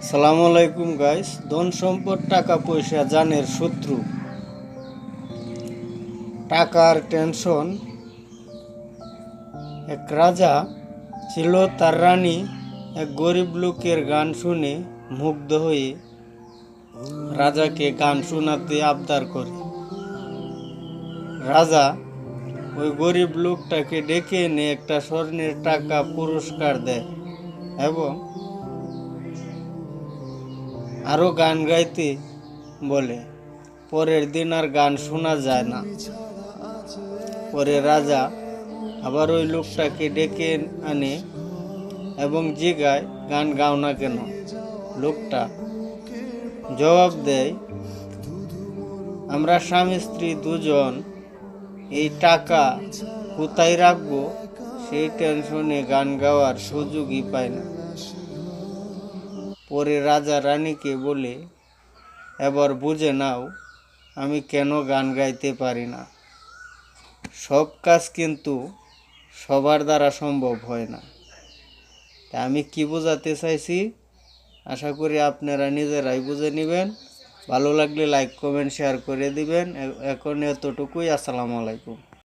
সালামু আলাইকুম গাইস। ধন সম্পদ টাকা পয়সা জানের শত্রু। টাকার টেনশন। এক রাজা ছিল, তার রানী এক গরিব লোকের গান শুনে মুগ্ধ হয়ে রাজাকে গান শোনাতে আবদার করে। রাজা ওই গরিব লোকটাকে ডেকে এনে একটা স্বর্ণের টাকা পুরস্কার দেয় এবং আরো গান গাইতে বলে। পরের দিন আর গান শোনা যায় না। পরে রাজা আবার ওই লোকটাকে ডেকে আনে এবং জিগায়, গান গাও না কেন? লোকটা জবাব দেয়, আমরা স্বামী স্ত্রী দুজন এই টাকা কোথায় রাখবো সেই টেনশনে গান গাওয়ার সুযোগই পায় না। পরে রাজা রানীকে বলে, এবার বুঝে নাও আমি কেন গান গাইতে পারি না। সব কাজ কিন্তু সবার দ্বারা সম্ভব হয় না। তা আমি কি বোঝাতে চাইছি আশা করি আপনারা নিজেরাই বুঝে নেবেন। ভালো লাগলে লাইক কমেন্ট শেয়ার করে দিবেন। এখন এতটুকুই। আসসালামু আলাইকুম।